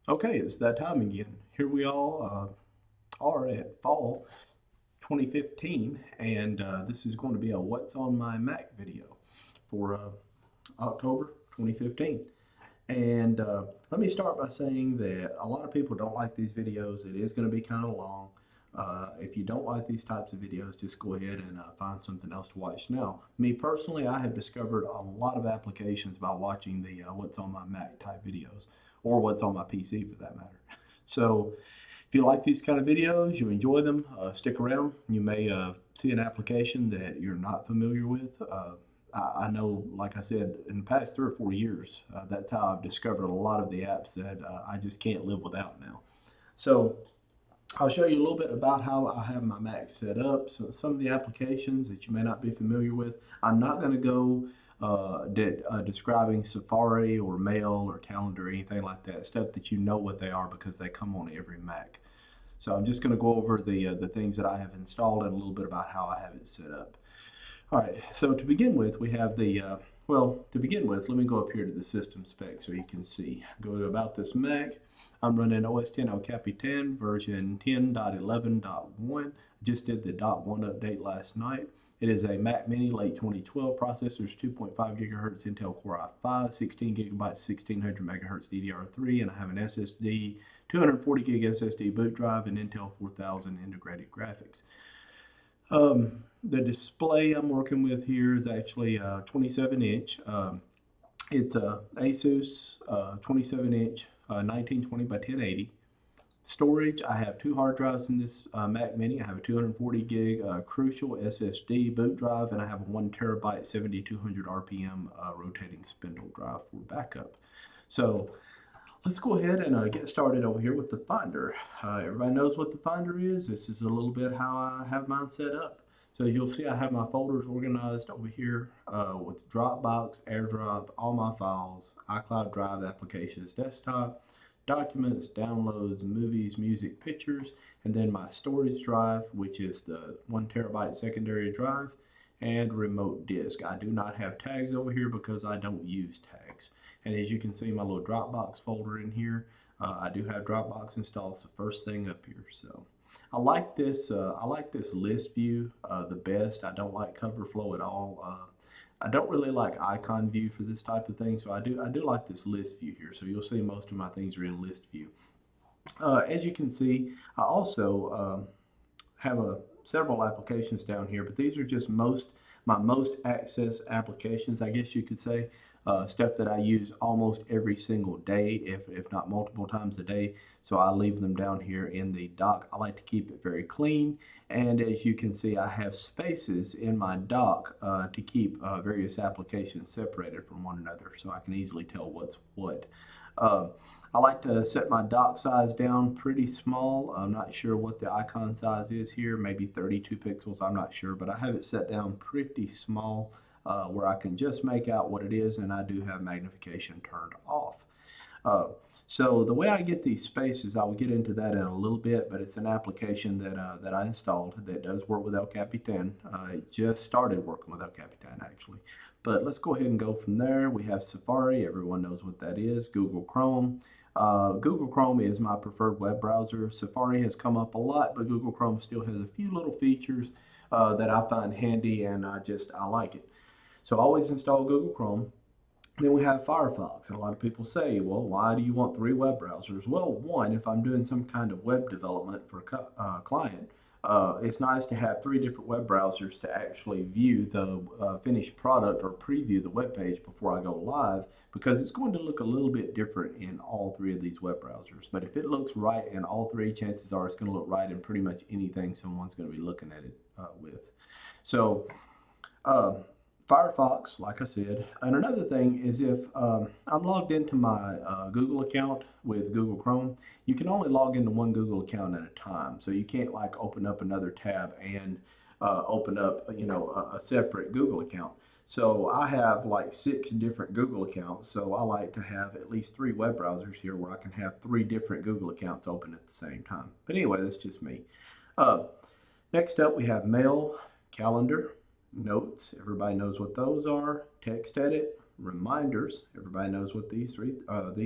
Okay, it's that time again. Here we all are at fall 2015, and this is going to be a What's on My Mac video for October 2015. And let me start by saying that a lot of people don't like these videos. It is going to be kind of long. If you don't like these types of videos, just go ahead and find something else to watch. Now, me personally, I have discovered a lot of applications by watching the What's on My Mac type videos, or What's on My PC for that matter. So if you like these kind of videos, you enjoy them, stick around. You may see an application that you're not familiar with. I know, like I said, in the past 3 or 4 years, that's how I've discovered a lot of the apps that I just can't live without now. So I'll show you a little bit about how I have my Mac set up, so some of the applications that you may not be familiar with. I'm not going to go describing Safari or Mail or Calendar or anything like that, stuff that you know what they are because they come on every Mac. So I'm just going to go over the things that I have installed and a little bit about how I have it set up. All right, so to begin with, we have to begin with, let me go up here to the system specs so you can see. Go to About This Mac. I'm running OS 10 El Capitan version 10.11.1. Just did the .1 update last night. It is a Mac Mini late 2012 processors, 2.5 gigahertz Intel Core i5, 16 gigabytes, 1600 megahertz DDR3, and I have an SSD, 240 gig SSD boot drive, and Intel 4000 integrated graphics. The display I'm working with here is actually 27 inch. It's a Asus 27 inch 1920 by 1080. Storage, I have two hard drives in this Mac Mini. I have a 240 gig Crucial SSD boot drive, and I have a 1 terabyte 7200 RPM rotating spindle drive for backup. So let's go ahead and get started over here with the Finder. Everybody knows what the Finder is. This is a little bit how I have mine set up. So you'll see I have my folders organized over here with Dropbox, AirDrop, all my files, iCloud Drive applications, desktop, documents, downloads, movies, music, pictures, and then my storage drive, which is the 1 terabyte secondary drive, and remote disk. I do not have tags over here because I don't use tags. And as you can see, my little Dropbox folder in here, I do have Dropbox installed. It's the first thing up here. So I like this. I like this list view the best. I don't like cover flow at all. I don't really like icon view for this type of thing, so I do like this list view here. So you'll see most of my things are in list view. As you can see, I also have several applications down here, but these are just my most accessed applications, I guess you could say. Stuff that I use almost every single day, if not multiple times a day. So I leave them down here in the dock. I like to keep it very clean. And as you can see, I have spaces in my dock to keep various applications separated from one another so I can easily tell what's what. I like to set my dock size down pretty small. I'm not sure what the icon size is here, maybe 32 pixels, I'm not sure, but I have it set down pretty small where I can just make out what it is, and I do have magnification turned off. So the way I get these spaces, I will get into that in a little bit, but it's an application that I installed that does work with El Capitan. It just started working with El Capitan actually. But let's go ahead and go from there. We have Safari, everyone knows what that is, Google Chrome. Google Chrome is my preferred web browser. Safari has come up a lot, but Google Chrome still has a few little features that I find handy, and I like it. So I always install Google Chrome. Then we have Firefox, and a lot of people say, well, why do you want 3 web browsers? Well, one, if I'm doing some kind of web development for a client, it's nice to have 3 different web browsers to actually view the finished product or preview the web page before I go live, because it's going to look a little bit different in all 3 of these web browsers. But if it looks right in all 3, chances are it's going to look right in pretty much anything someone's going to be looking at it with. So Firefox, like I said. And another thing is if I'm logged into my Google account with Google Chrome, you can only log into one Google account at a time. So you can't like open up another tab and open up, a separate Google account. So I have like 6 different Google accounts. So I like to have at least 3 web browsers here where I can have 3 different Google accounts open at the same time. But anyway, that's just me. Next up, we have Mail, Calendar, Notes. Everybody knows what those are. Text Edit, reminders. Everybody knows what these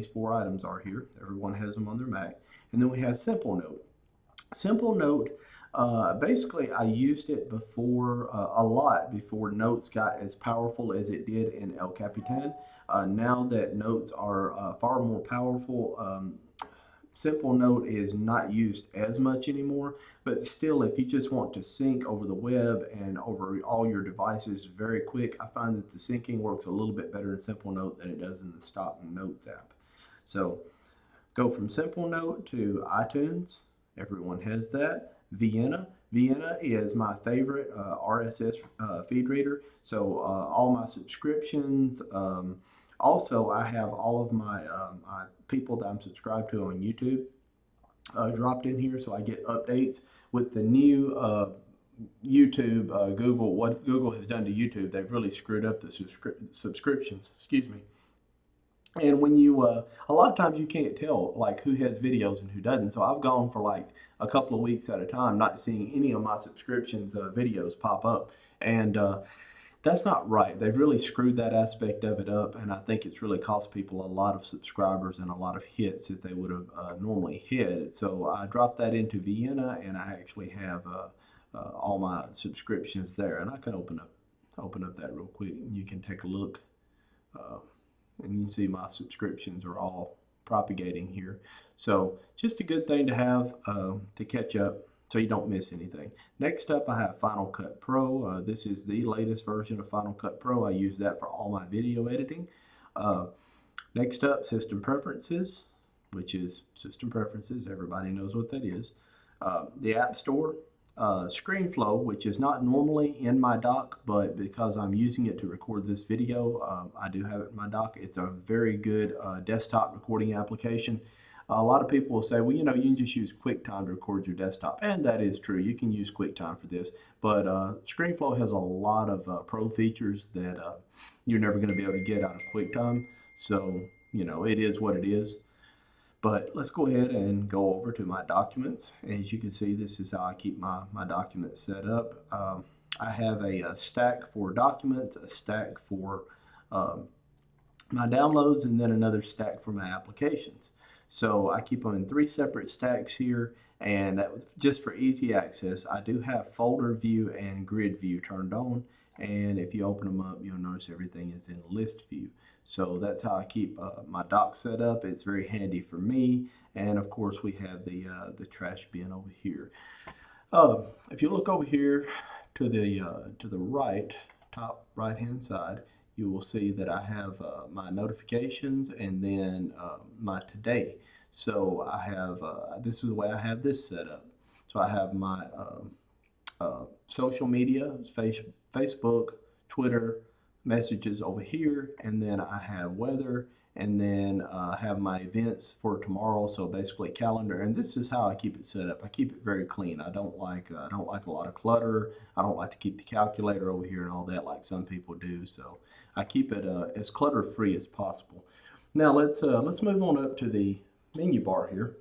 four items are here. Everyone has them on their Mac. And then we have Simple Note. Simple Note, basically, I used it before a lot before Notes got as powerful as it did in El Capitan. Now that Notes are far more powerful, Simple Note is not used as much anymore, but still, if you just want to sync over the web and over all your devices very quick, I find that the syncing works a little bit better in Simple Note than it does in the stock Notes app. So go from Simple Note to iTunes. Everyone has that. Vienna. Vienna is my favorite RSS feed reader. So all my subscriptions. Also, I have all of my people that I'm subscribed to on YouTube dropped in here, so I get updates with the new YouTube. Google, what Google has done to YouTube, they've really screwed up the subscriptions. Excuse me. And when you, a lot of times you can't tell like who has videos and who doesn't. So I've gone for like a couple of weeks at a time, not seeing any of my subscriptions videos pop up. And that's not right. They've really screwed that aspect of it up, and I think it's really cost people a lot of subscribers and a lot of hits that they would have normally hit. So I dropped that into Vienna, and I actually have all my subscriptions there. And I can open up that real quick, and you can take a look, uh, and you can see my subscriptions are all propagating here. So just a good thing to have to catch up so you don't miss anything. Next up, I have Final Cut Pro. This is the latest version of Final Cut Pro. I use that for all my video editing. Uh, Next up, System Preferences, which is System Preferences. Everybody knows what that is. The App Store. ScreenFlow, which is not normally in my dock, but because I'm using it to record this video, I do have it in my dock. It's a very good desktop recording application. A lot of people will say, well, you know, you can just use QuickTime to record your desktop, and that is true. You can use QuickTime for this, but ScreenFlow has a lot of pro features that you're never going to be able to get out of QuickTime. So, you know, it is what it is. But let's go ahead and go over to my documents. As you can see, this is how I keep my documents set up. I have a stack for documents, a stack for my downloads, and then another stack for my applications. So I keep them in three separate stacks here, and just for easy access, I do have folder view and grid view turned on. And if you open them up, you'll notice everything is in list view. So that's how I keep my dock set up. It's very handy for me. And of course, we have the trash bin over here. If you look over here to the right, top right hand side, you will see that I have my notifications and then my today. So I have, this is the way I have this set up. So I have my social media, Facebook, Twitter, messages over here, and then I have weather, and then I have my events for tomorrow. So basically calendar, and this is how I keep it set up. I keep it very clean. I don't like a lot of clutter. I don't like to keep the calculator over here and all that like some people do. So I keep it as clutter free as possible. Now let's move on up to the menu bar here,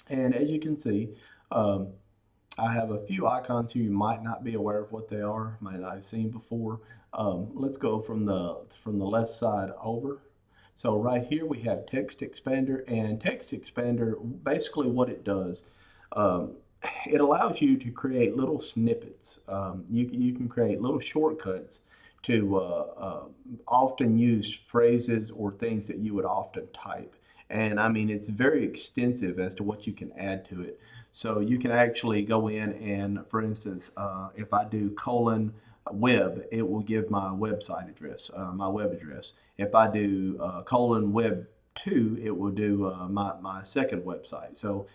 and as you can see, I have a few icons here. You might not be aware of what they are, might not have seen before. Let's go from the left side over. So right here we have Text Expander, and Text Expander, basically what it does, it allows you to create little snippets. You can create little shortcuts to often used phrases or things that you would often type. And I mean, it's very extensive as to what you can add to it. So you can actually go in and, for instance, if I do :web, it will give my website address, my web address. If I do :web2, it will do my second website. So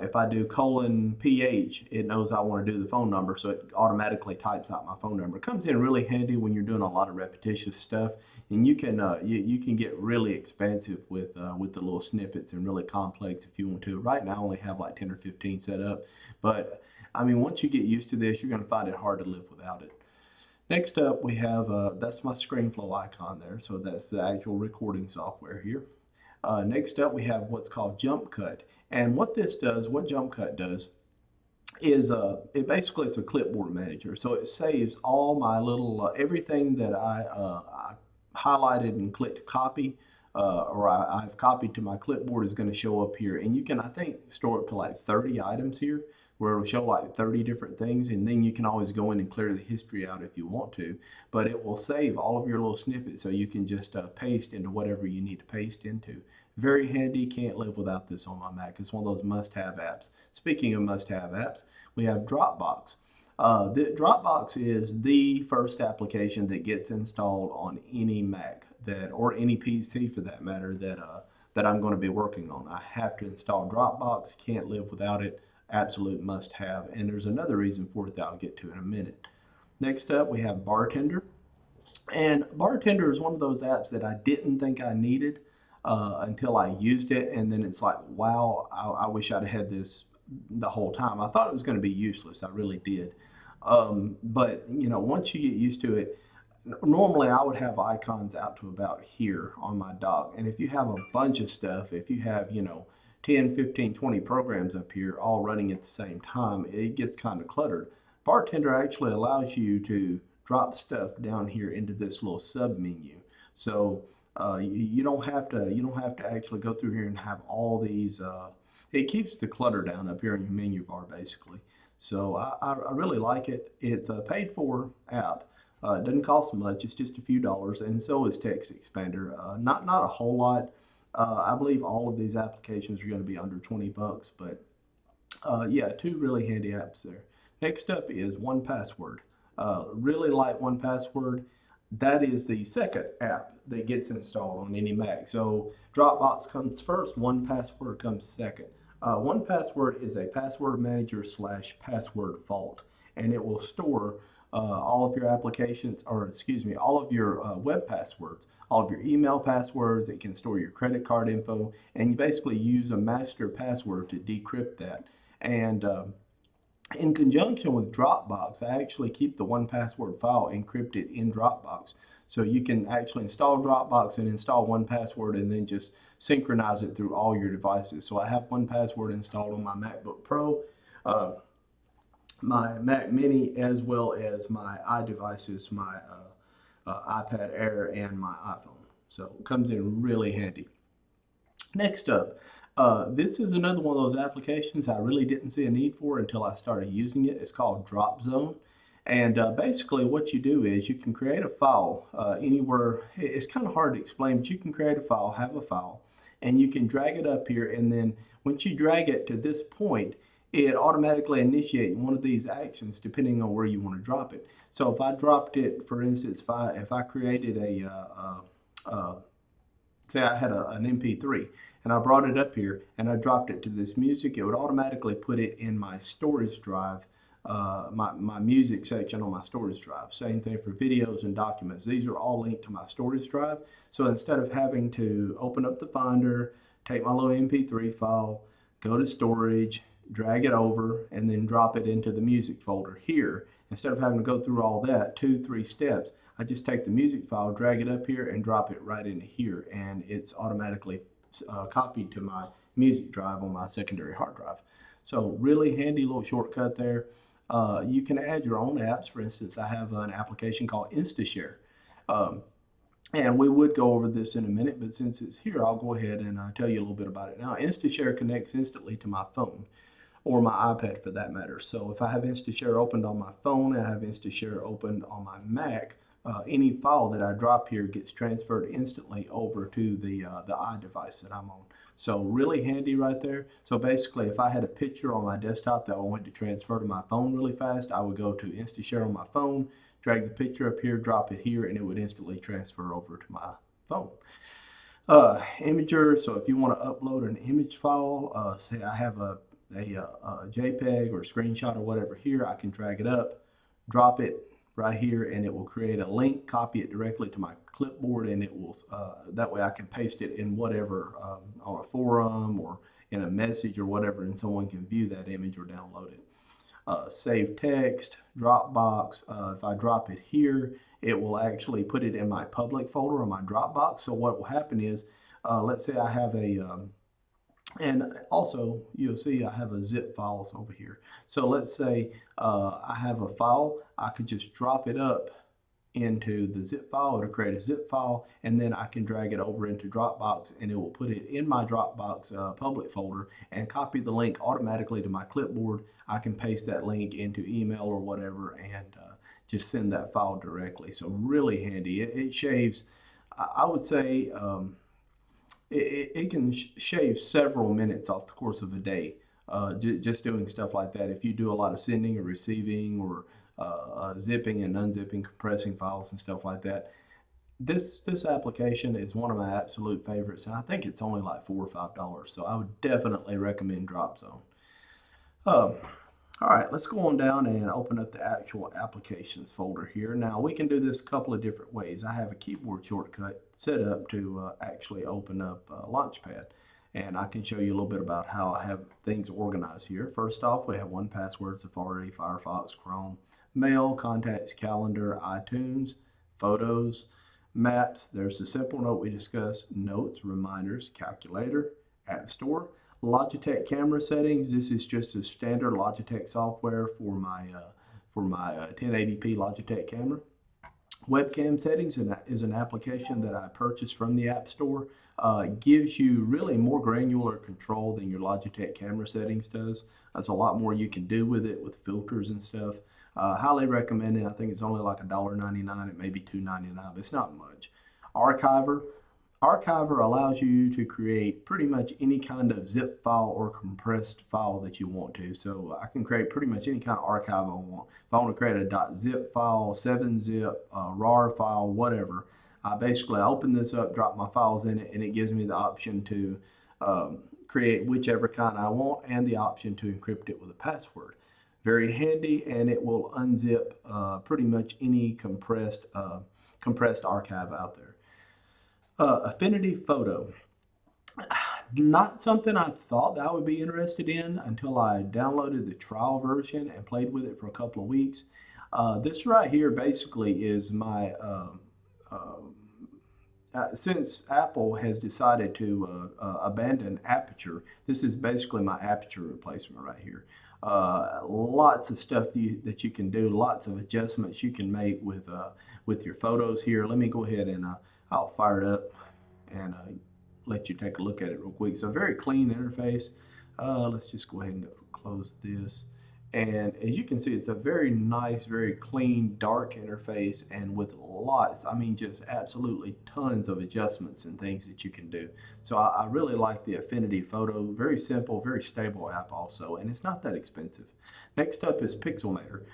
if I do :ph, it knows I want to do the phone number, so it automatically types out my phone number. It comes in really handy when you're doing a lot of repetitious stuff, and you can you can get really expansive with the little snippets and really complex if you want to. Right now, I only have like 10 or 15 set up, but I mean, once you get used to this, you're going to find it hard to live without it. Next up, we have, that's my ScreenFlow icon there, so that's the actual recording software here. Next up, we have what's called Jump Cut. And what this does, what Jump Cut does, is it basically is a clipboard manager. So it saves all my little, everything that I highlighted and clicked copy, or I've copied to my clipboard, is going to show up here. And you can, I think, store up to like 30 items here, where it'll show like 30 different things. And then you can always go in and clear the history out if you want to. But it will save all of your little snippets, so you can just paste into whatever you need to paste into. Very handy. Can't live without this on my Mac. It's one of those must-have apps. Speaking of must-have apps, we have Dropbox. The Dropbox is the first application that gets installed on any Mac that, or any PC for that matter, that I'm going to be working on. I have to install Dropbox. Can't live without it. Absolute must-have. And there's another reason for it that I'll get to in a minute. Next up, we have Bartender. And Bartender is one of those apps that I didn't think I needed until I used it, and then it's like, wow, I wish I'd had this the whole time. I thought it was going to be useless. I really did. But you know, once you get used to it, normally I would have icons out to about here on my dock. And if you have a bunch of stuff, if you have, you know, 10, 15, 20 programs up here all running at the same time, it gets kind of cluttered. Bartender actually allows you to drop stuff down here into this little sub menu. So you don't have to actually go through here and have all these. It keeps the clutter down up here in your menu bar basically. So I really like it. It's a paid for app. It doesn't cost much. It's just a few dollars, and so is Text Expander. Not a whole lot. I believe all of these applications are going to be under 20 bucks, but yeah, two really handy apps there. Next up is 1Password. Really like 1Password. That is the second app that gets installed on any Mac. So Dropbox comes first, 1Password comes second. 1Password is a password manager slash password vault, and it will store all of your applications, or excuse me, all of your web passwords, all of your email passwords. It can store your credit card info, and you basically use a master password to decrypt that. And in conjunction with Dropbox, I actually keep the 1Password file encrypted in Dropbox. So you can actually install Dropbox and install 1Password and then just synchronize it through all your devices. So I have 1Password installed on my MacBook Pro, uh, my Mac Mini, as well as my iDevices, my iPad Air, and my iPhone. So it comes in really handy. Next up, this is another one of those applications I really didn't see a need for until I started using it. It's called Drop Zone. And basically what you do is you can create a file anywhere. It's kind of hard to explain, but you can create a file, have a file, and you can drag it up here. And then once you drag it to this point, it automatically initiates one of these actions depending on where you want to drop it. So if I dropped it, for instance, if I created say I had an MP3 and I brought it up here and I dropped it to this music, it would automatically put it in my storage drive, my music section on my storage drive. Same thing for videos and documents. These are all linked to my storage drive. So instead of having to open up the Finder, take my little MP3 file, go to storage, drag it over, and then drop it into the music folder here, instead of having to go through all that 2-3 steps, I just take the music file, drag it up here, and drop it right into here, and it's automatically copied to my music drive on my secondary hard drive. So really handy little shortcut there. You can add your own apps. For instance, I have an application called InstaShare. Um, and we would go over this in a minute, but since it's here, I'll go ahead and tell you a little bit about it now. InstaShare connects instantly to my phone, or my iPad for that matter. So if I have InstaShare opened on my phone and I have InstaShare opened on my Mac, any file that I drop here gets transferred instantly over to the iDevice that I'm on. So really handy right there. So basically, if I had a picture on my desktop that I wanted to transfer to my phone really fast, I would go to InstaShare on my phone, drag the picture up here, drop it here, and it would instantly transfer over to my phone. Imager, so if you want to upload an image file, say I have a JPEG or screenshot or whatever here, I can drag it up, drop it right here, and it will create a link, copy it directly to my clipboard, and it will, that way I can paste it in whatever, on a forum or in a message or whatever, and someone can view that image or download it. Save text, Dropbox, if I drop it here, it will actually put it in my public folder on my Dropbox. So what will happen is, let's say I have and also you'll see I have a zip files over here. So let's say I have a file, I could just drop it up into the zip file. It'll create a zip file, and then I can drag it over into Dropbox, and it will put it in my Dropbox public folder and copy the link automatically to my clipboard. I can paste that link into email or whatever, and just send that file directly. So really handy. It shaves, I would say, it can shave several minutes off the course of a day, just doing stuff like that. If you do a lot of sending or receiving or zipping and unzipping, compressing files and stuff like that, this application is one of my absolute favorites, and I think it's only like $4 or $5. So I would definitely recommend DropZone. Um, all right, let's go on down and open up the actual applications folder here. Now we can do this a couple of different ways. I have a keyboard shortcut set up to actually open up Launchpad, and I can show you a little bit about how I have things organized here. First off, we have 1Password, Safari, Firefox, Chrome, Mail, Contacts, Calendar, iTunes, Photos, Maps. There's the simple note we discussed, Notes, Reminders, Calculator, App Store. Logitech camera settings. This is just a standard Logitech software for my 1080p Logitech camera. Webcam settings is an application that I purchased from the App Store. Gives you really more granular control than your Logitech camera settings does. There's a lot more you can do with it with filters and stuff. Highly recommend it. I think it's only like $1.99. It may be $2.99, but it's not much. Archiver. Archiver allows you to create pretty much any kind of zip file or compressed file that you want to. So I can create pretty much any kind of archive I want. If I want to create a .zip file, 7-zip, RAR file, whatever, I basically open this up, drop my files in it, and it gives me the option to create whichever kind I want and the option to encrypt it with a password. Very handy, and it will unzip pretty much any compressed archive out there. Affinity Photo. Not something I thought that I would be interested in until I downloaded the trial version and played with it for a couple of weeks. This right here basically is my, since Apple has decided to abandon Aperture, this is basically my Aperture replacement right here. Lots of stuff that you can do, lots of adjustments you can make with your photos here. Let me go ahead and I'll fire it up and let you take a look at it real quick. So very clean interface. Let's just go ahead and close this. And as you can see, it's a very nice, very clean, dark interface, and with lots, I mean, just absolutely tons of adjustments and things that you can do. So I really like the Affinity Photo. Very simple, very stable app also, and it's not that expensive. Next up is Pixelmator.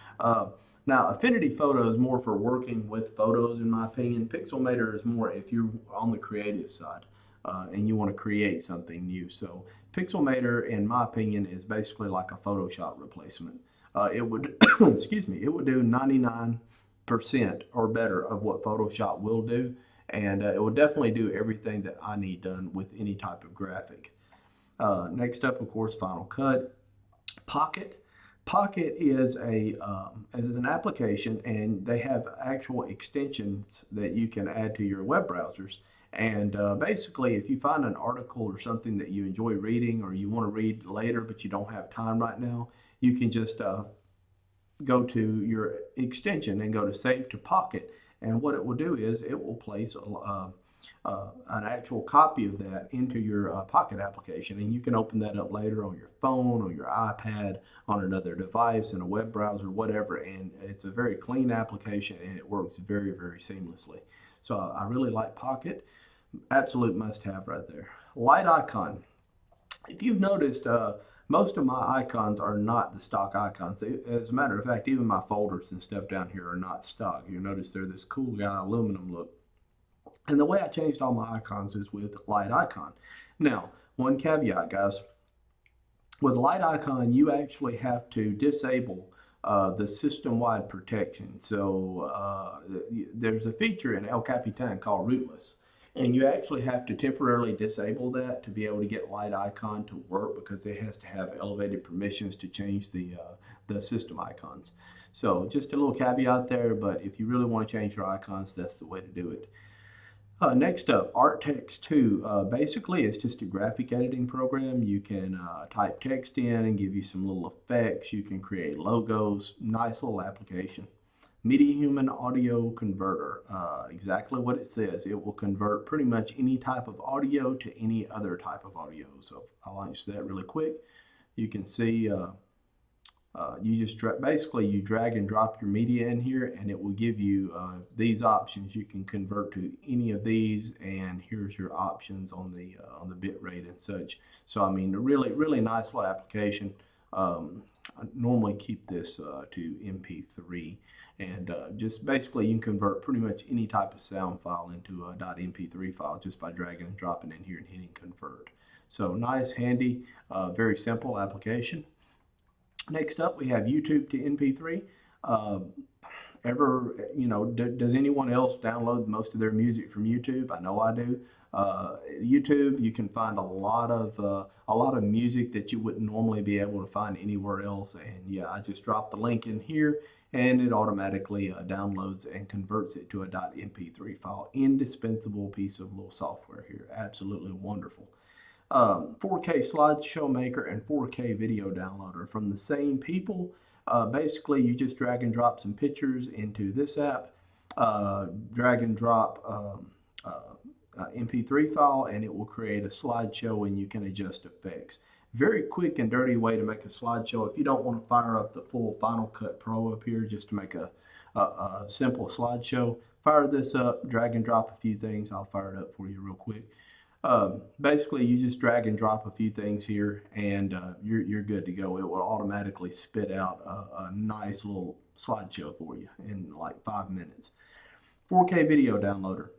Now, Affinity Photo is more for working with photos, in my opinion. Pixelmator is more if you're on the creative side and you want to create something new. So Pixelmator, in my opinion, is basically like a Photoshop replacement. It would, excuse me, it would do 99% or better of what Photoshop will do, and it will definitely do everything that I need done with any type of graphic. Next up, of course, Final Cut. Pocket. Pocket is an application, and they have actual extensions that you can add to your web browsers. And basically, if you find an article or something that you enjoy reading or you want to read later but you don't have time right now, you can just go to your extension and go to Save to Pocket. And what it will do is it will place an actual copy of that into your Pocket application, and you can open that up later on your phone or your iPad, on another device, in a web browser, whatever. And it's a very clean application, and it works very, very seamlessly. So I really like Pocket. Absolute must-have right there. Light icon. If you've noticed, most of my icons are not the stock icons. As a matter of fact, even my folders and stuff down here are not stock. You'll notice they're this cool guy aluminum look. And the way I changed all my icons is with light icon. Now, one caveat, guys. With light icon, you actually have to disable the system-wide protection. So there's a feature in El Capitan called rootless, and you actually have to temporarily disable that to be able to get light icon to work, because it has to have elevated permissions to change the system icons. So just a little caveat there, but if you really want to change your icons, that's the way to do it. Next up, ArtText 2. Basically, it's just a graphic editing program. You can type text in and give you some little effects. You can create logos. Nice little application. Media Human Audio Converter. Exactly what it says. It will convert pretty much any type of audio to any other type of audio. So I'll launch that really quick. You can see you just basically you drag and drop your media in here, and it will give you these options. You can convert to any of these, and here's your options on the bit rate and such. So I mean, a really nice little application. I normally keep this to MP3, and just basically you can convert pretty much any type of sound file into a .mp3 file just by dragging and dropping in here and hitting convert. So nice, handy, very simple application. Next up, we have YouTube to MP3. Uh, does anyone else download most of their music from YouTube? I know I do. YouTube, you can find a lot of music that you wouldn't normally be able to find anywhere else. And yeah, I just dropped the link in here, and it automatically downloads and converts it to a .mp3 file. Indispensable piece of little software here. Absolutely wonderful. 4K slideshow maker and 4K video downloader from the same people. Basically, you just drag and drop some pictures into this app, drag and drop MP3 file, and it will create a slideshow, and you can adjust effects. Very quick and dirty way to make a slideshow. If you don't want to fire up the full Final Cut Pro up here just to make a simple slideshow, fire this up, drag and drop a few things. I'll fire it up for you real quick. Basically, you just drag and drop a few things here, and you're good to go. It will automatically spit out a nice little slideshow for you in like 5 minutes. 4K video downloader.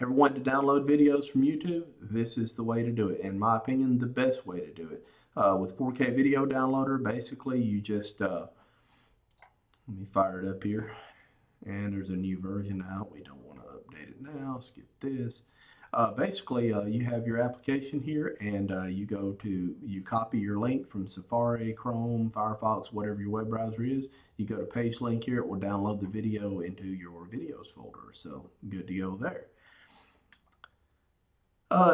Ever wanted to download videos from YouTube? This is the way to do it. In my opinion, the best way to do it. With 4K video downloader, basically you just, let me fire it up here. And there's a new version out. We don't want to update it now. Skip this. Basically, you have your application here, and you copy your link from Safari, Chrome, Firefox, whatever your web browser is. You go to page link here, it will download the video into your videos folder. So good to go there.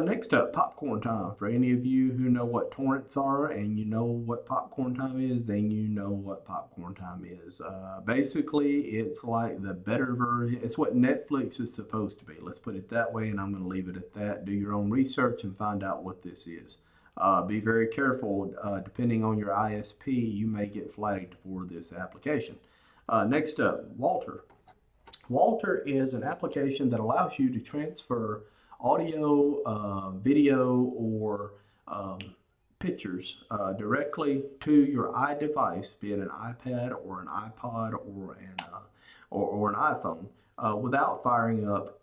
Next up, popcorn time. For any of you who know what torrents are and you know what popcorn time is, then you know what popcorn time is. Basically, it's like the better version. It's what Netflix is supposed to be. Let's put it that way, and I'm going to leave it at that. Do your own research and find out what this is. Be very careful. Depending on your ISP, you may get flagged for this application. Next up, Walter. Walter is an application that allows you to transfer audio, video, or pictures directly to your iDevice, be it an iPad or an iPod or an iPhone, without firing up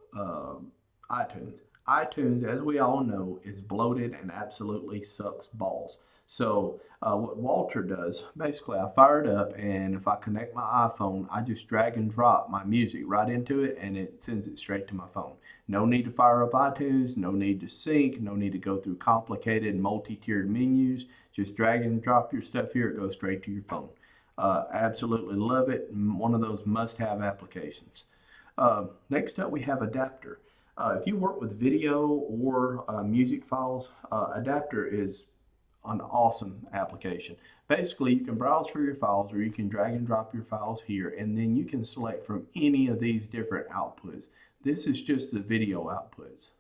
iTunes. iTunes, as we all know, is bloated and absolutely sucks balls. So what Walter does, basically I fire it up, and if I connect my iPhone, I just drag and drop my music right into it, and it sends it straight to my phone. No need to fire up iTunes, no need to sync, no need to go through complicated multi-tiered menus. Just drag and drop your stuff here, it goes straight to your phone. Absolutely love it. One of those must-have applications. Next up, we have Adapter. If you work with video or music files, Adapter is an awesome application. Basically, you can browse for your files, or you can drag and drop your files here, and then you can select from any of these different outputs. This is just the video outputs.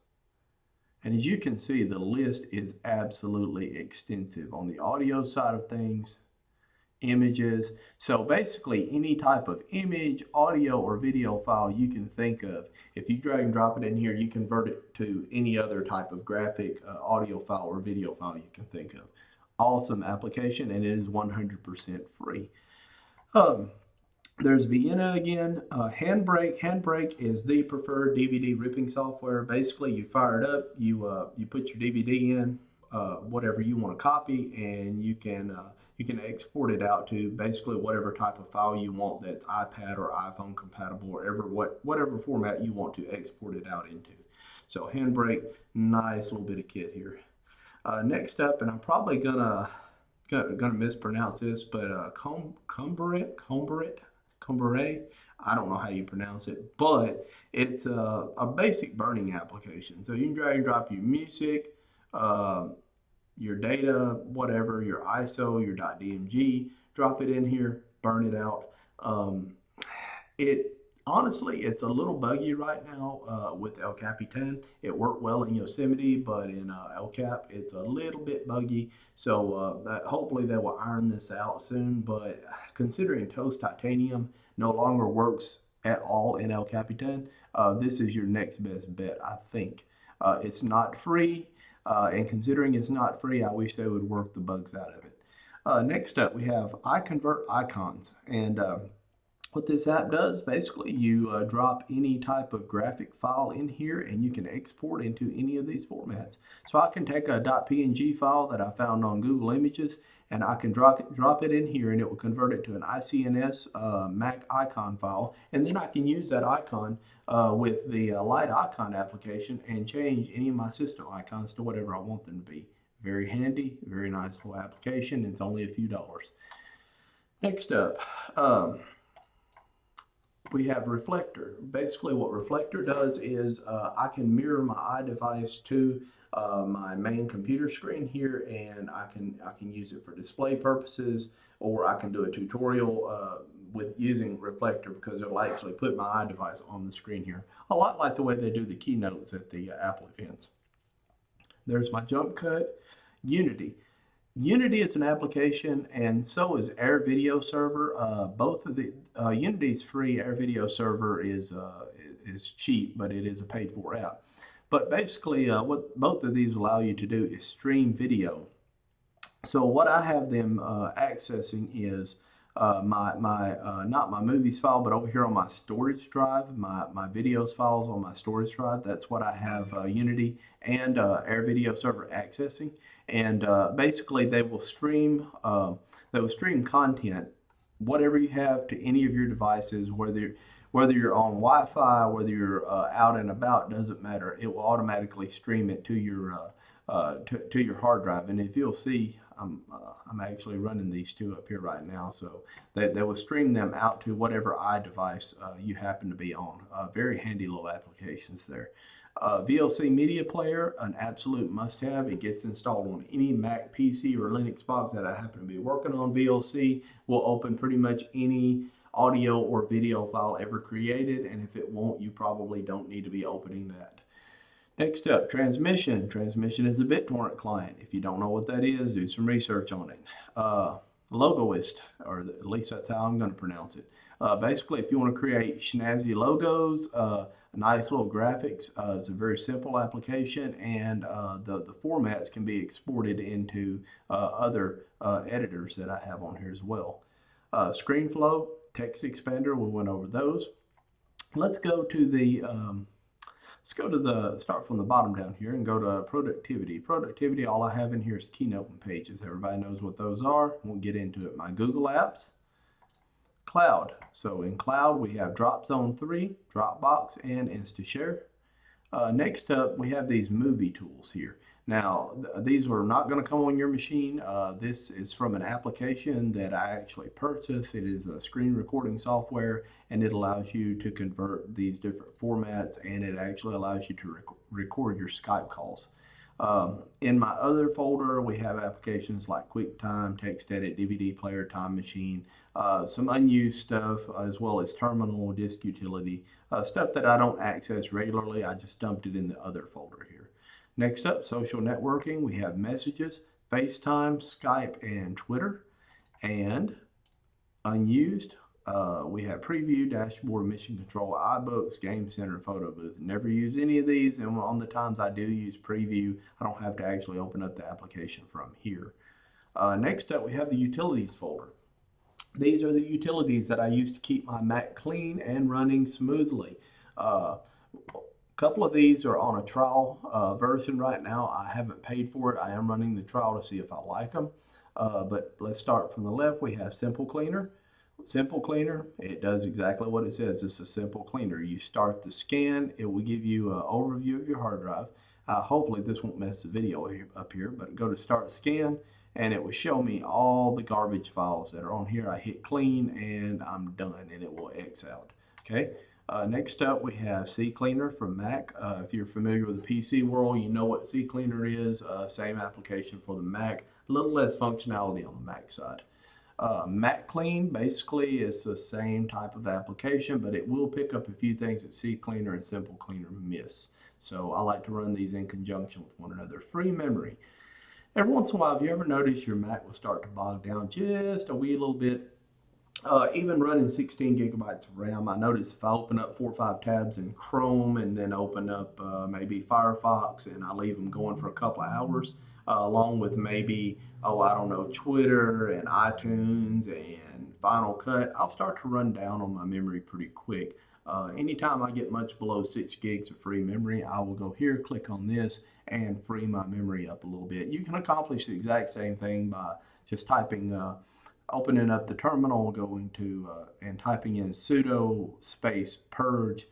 And as you can see, the list is absolutely extensive. On the audio side of things, images. So basically any type of image, audio, or video file you can think of, if you drag and drop it in here, you convert it to any other type of graphic, audio file, or video file you can think of. Awesome application, and it is 100% free. There's Vienna again. Handbrake. Handbrake is the preferred DVD ripping software. Basically, you fire it up, you put your DVD in, whatever you want to copy, and you can export it out to basically whatever type of file you want that's iPad or iPhone compatible, or whatever format you want to export it out into. So Handbrake, nice little bit of kit here. Next up, and I'm probably gonna mispronounce this, but Combrate, I don't know how you pronounce it, but it's a basic burning application. So you can drag and drop your music, your data, whatever, your ISO, your .dmg, drop it in here, burn it out. It honestly, it's a little buggy right now with El Capitan. It worked well in Yosemite, but in El Cap, it's a little bit buggy. So hopefully they will iron this out soon. But considering Toast Titanium no longer works at all in El Capitan, this is your next best bet, I think. It's not free, and considering it's not free, I wish they would work the bugs out of it. Next up, we have iConvert Icons, and what this app does, basically, you drop any type of graphic file in here and you can export into any of these formats. So I can take a .png file that I found on Google Images and I can drop it in here and it will convert it to an ICNS Mac icon file. And then I can use that icon with the Light Icon application and change any of my system icons to whatever I want them to be. Very handy, very nice little application. It's only a few dollars. Next up, we have Reflector. Basically what Reflector does is I can mirror my iDevice to my main computer screen here, and I can use it for display purposes, or I can do a tutorial with using Reflector because it'll actually put my iDevice on the screen here. A lot like the way they do the keynotes at the Apple events. There's my jump cut. Unity. Unity is an application, and so is Air Video Server. Both of the Unity's free. Air Video Server is cheap, but it is a paid-for app. But basically, what both of these allow you to do is stream video. So what I have them accessing is not my movies file, but over here on my storage drive, my videos files on my storage drive. That's what I have Unity and Air Video Server accessing. And basically, they will stream content, whatever you have, to any of your devices, whether you're on Wi-Fi, whether you're out and about, doesn't matter. It will automatically stream it to your to your hard drive. And if you'll see, I'm actually running these two up here right now, so they will stream them out to whatever iDevice you happen to be on. Very handy little applications there. VLC Media Player, an absolute must-have. It gets installed on any Mac, PC, or Linux box that I happen to be working on. VLC will open pretty much any audio or video file ever created, and if it won't, you probably don't need to be opening that. Next up, Transmission. Transmission is a BitTorrent client. If you don't know what that is, do some research on it. Logoist, or at least that's how I'm going to pronounce it. Basically, if you want to create snazzy logos, nice little graphics, it's a very simple application, and the formats can be exported into other editors that I have on here as well. ScreenFlow, Text Expander, we went over those. Let's go to the start from the bottom down here and go to productivity. Productivity, all I have in here is Keynote and Pages. Everybody knows what those are. We'll get into it. My Google Apps. Cloud. So in Cloud, we have DropZone 3, Dropbox, and InstaShare. Next up, we have these movie tools here. Now, these are not going to come on your machine. This is from an application that I actually purchased. It is a screen recording software, and it allows you to convert these different formats, and it actually allows you to record your Skype calls. In my other folder, we have applications like QuickTime, TextEdit, DVD Player, Time Machine, some unused stuff, as well as Terminal, Disk Utility, stuff that I don't access regularly. I just dumped it in the other folder here. Next up, social networking. We have Messages, FaceTime, Skype, and Twitter. And unused, we have Preview, Dashboard, Mission Control, iBooks, Game Center, Photo Booth. Never use any of these, and on the times I do use Preview, I don't have to actually open up the application from here. Next up, we have the Utilities folder. These are the utilities that I use to keep my Mac clean and running smoothly. A couple of these are on a trial version right now. I haven't paid for it. I am running the trial to see if I like them. But let's start from the left. We have Simple Cleaner. Simple Cleaner, it does exactly what it says. It's a simple cleaner. You start the scan. It will give you an overview of your hard drive. Hopefully this won't mess the video up here, but go to Start Scan, and it will show me all the garbage files that are on here. I hit clean, and I'm done, and it will X out. Okay. Next up, we have CCleaner from Mac. If you're familiar with the PC world, you know what CCleaner is. Same application for the Mac. A little less functionality on the Mac side. Mac Clean basically is the same type of application, but it will pick up a few things that CCleaner and Simple Cleaner miss. So I like to run these in conjunction with one another. Free memory. Every once in a while, have you ever noticed your Mac will start to bog down just a wee little bit? Even running 16 gigabytes of RAM, I notice if I open up 4 or 5 tabs in Chrome and then open up maybe Firefox and I leave them going for a couple of hours, along with maybe, oh, I don't know, Twitter and iTunes and Final Cut, I'll start to run down on my memory pretty quick. Anytime I get much below 6 gigs of free memory, I will go here, click on this, and free my memory up a little bit. You can accomplish the exact same thing by just opening up the terminal, going to and typing in sudo space purge,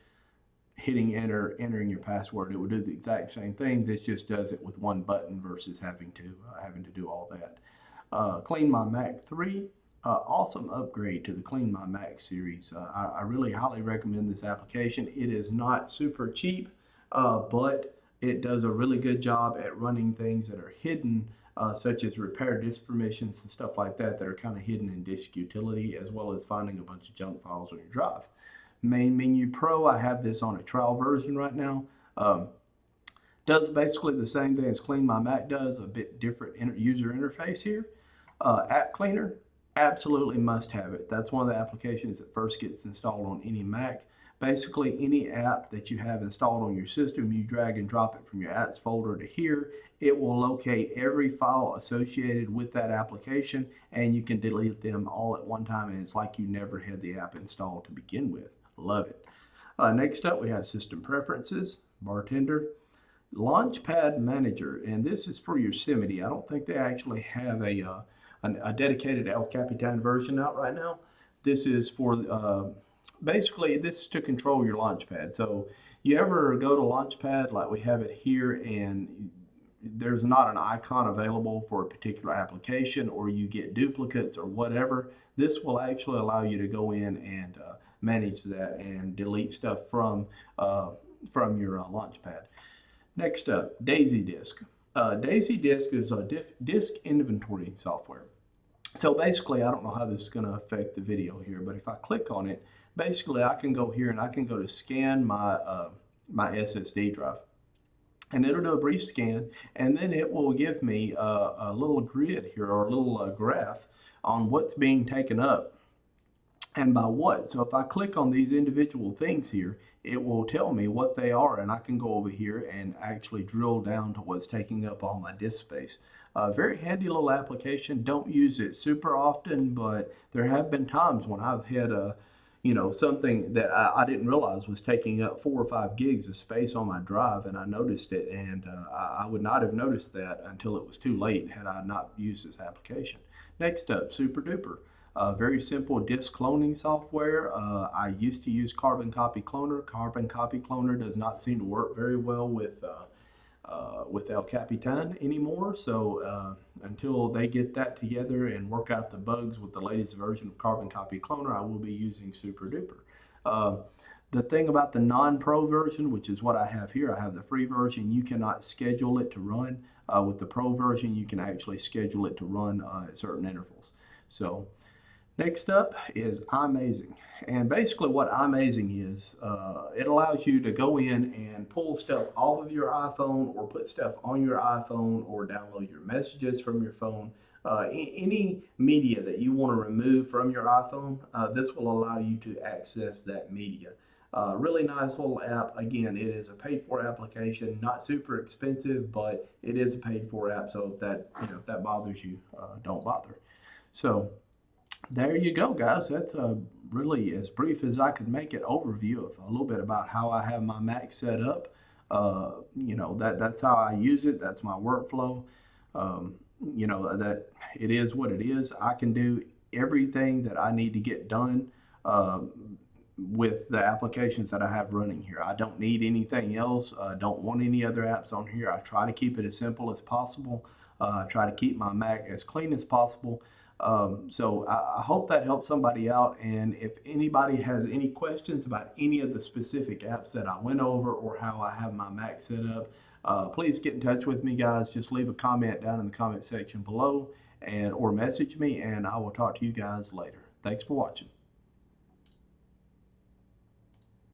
hitting enter, entering your password. It will do the exact same thing. This just does it with one button versus having to do all that. Clean My Mac 3. Awesome upgrade to the Clean My Mac series. I really highly recommend this application. It is not super cheap, but it does a really good job at running things that are hidden, such as repair disk permissions and stuff like that that are kind of hidden in disk utility, as well as finding a bunch of junk files on your drive. Main Menu Pro, I have this on a trial version right now. Does basically the same thing as Clean My Mac does, a bit different user interface here. App Cleaner, absolutely must have it. That's one of the applications that first gets installed on any Mac. Basically, any app that you have installed on your system, you drag and drop it from your apps folder to here. It will locate every file associated with that application, and you can delete them all at one time, and it's like you never had the app installed to begin with. Love it. Next up, we have System Preferences, Bartender, Launchpad Manager, and this is for Yosemite. I don't think they actually have a dedicated El Capitan version out right now. This is for basically this is to control your Launchpad. So you ever go to Launchpad like we have it here and there's not an icon available for a particular application, or you get duplicates or whatever, this will actually allow you to go in and manage that and delete stuff from your Launchpad. Next up, Daisy Disk. Daisy Disk is a disk inventory software. So basically, I don't know how this is going to affect the video here, but if I click on it, basically I can go here and I can go to scan my SSD drive. And it'll do a brief scan, and then it will give me a little grid here, or a little graph on what's being taken up and by what. So if I click on these individual things here, it will tell me what they are, and I can go over here and actually drill down to what's taking up all my disk space. Very handy little application. Don't use it super often, but there have been times when I've had something that I didn't realize was taking up 4 or 5 gigs of space on my drive, and I noticed it, and I would not have noticed that until it was too late had I not used this application. Next up, SuperDuper. Very simple disk cloning software. I used to use Carbon Copy Cloner. Carbon Copy Cloner does not seem to work very well with El Capitan anymore. So until they get that together and work out the bugs with the latest version of Carbon Copy Cloner, I will be using SuperDuper. The thing about the non-pro version, which is what I have here, I have the free version, you cannot schedule it to run. With the pro version, you can actually schedule it to run at certain intervals. So next up is iMazing. And basically what iMazing is, it allows you to go in and pull stuff off of your iPhone, or put stuff on your iPhone, or download your messages from your phone. Any media that you want to remove from your iPhone, this will allow you to access that media. Really nice little app. Again, it is a paid-for application, not super expensive, but it is a paid-for app. So if that bothers you, don't bother. So there you go, guys. That's really as brief as I could make it overview of a little bit about how I have my Mac set up. That's how I use it. That's my workflow. That it is what it is. I can do everything that I need to get done with the applications that I have running here. I don't need anything else. Don't want any other apps on here. I try to keep it as simple as possible. I try to keep my Mac as clean as possible. So I hope that helps somebody out. And if anybody has any questions about any of the specific apps that I went over, or how I have my Mac set up, please get in touch with me, guys. Just leave a comment down in the comment section below, or message me, and I will talk to you guys later. Thanks for watching.